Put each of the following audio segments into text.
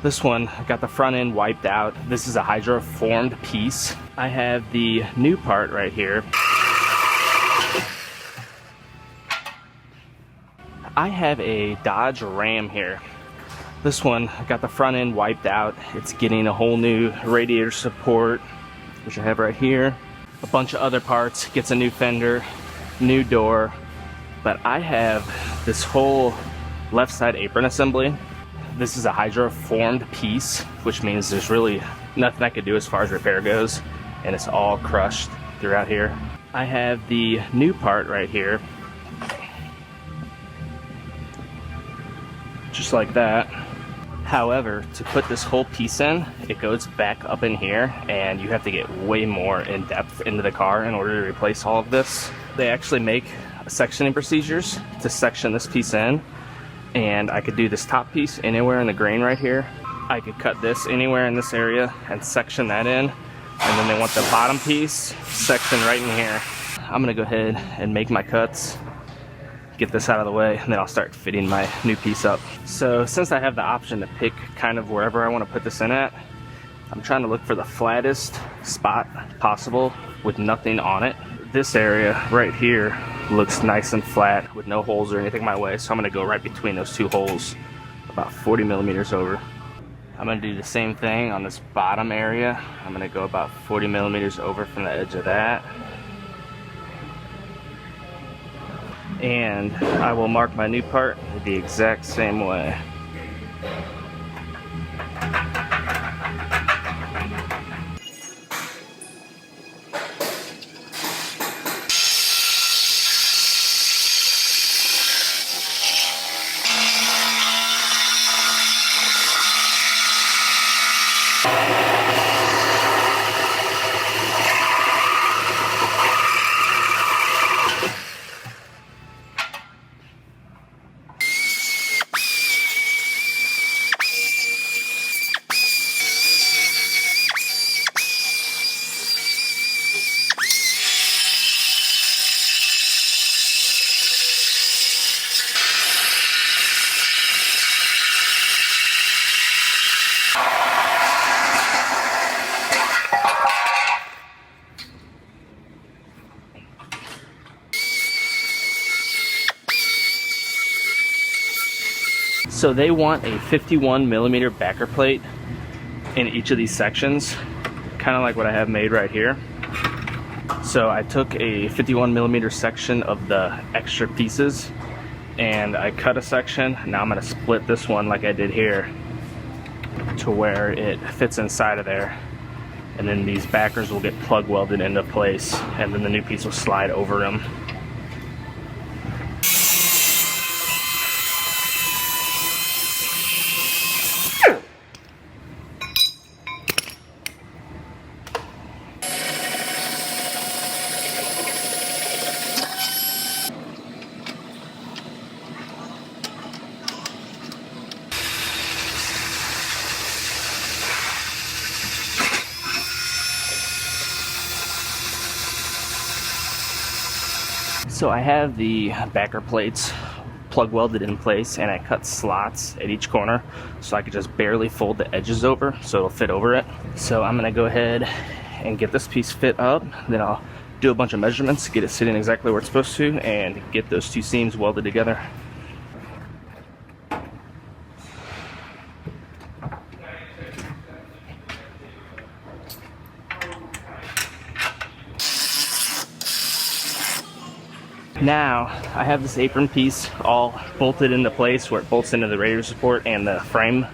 This one got the front end wiped out. This is a hydroformed piece. I have the new part right here. I have a Dodge Ram here. This one got the front end wiped out. It's getting a whole new radiator support, which I have right here. A bunch of other parts, gets a new fender, new door. But I have this whole left side apron assembly. This is a hydroformed piece, which means there's really nothing I could do as far as repair goes, and it's all crushed throughout here. I have the new part right here, just like that. However, to put this whole piece in, it goes back up in here, and you have to get way more in depth into the car in order to replace all of this. They actually make sectioning procedures to section this piece in, and I could do this top piece anywhere in the grain right here. I could cut this anywhere in this area and section that in, and then they want the bottom piece sectioned right in here. I'm gonna go ahead and make my cuts, get this out of the way, and then I'll start fitting my new piece up. So since I have the option to pick kind of wherever I want to put this in at, I'm trying to look for the flattest spot possible with nothing on it. This area right here looks nice and flat with no holes or anything my way, so I'm going to go right between those two holes, about 40 millimeters over. I'm going to do the same thing on this bottom area. I'm going to go about 40 millimeters over from the edge of that. And I will mark my new part the exact same way. So they want a 51 millimeter backer plate in each of these sections, kind of like what I have made right here. So I took a 51 millimeter section of the extra pieces and I cut a section. Now I'm going to split this one like I did here to where it fits inside of there, and then these backers will get plug welded into place, and then the new piece will slide over them. So I have the backer plates plug welded in place, and I cut slots at each corner so I could just barely fold the edges over so it'll fit over it. So I'm gonna go ahead and get this piece fit up, then I'll do a bunch of measurements, get it sitting exactly where it's supposed to, and get those two seams welded together. Now I have this apron piece all bolted into place where it bolts into the radiator support and the frame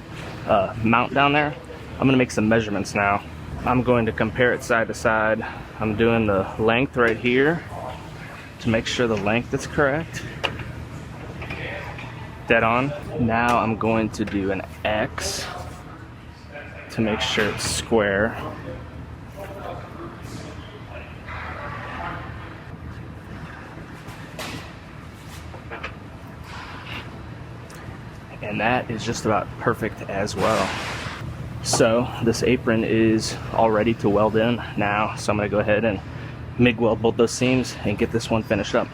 mount down there. I'm going to make some measurements now. I'm going to compare it side to side. I'm doing the length right here to make sure the length is correct. Dead on. Now I'm going to do an X to make sure it's square. And that is just about perfect as well. So this apron is all ready to weld in now, so I'm going to go ahead and MIG weld both those seams and get this one finished up.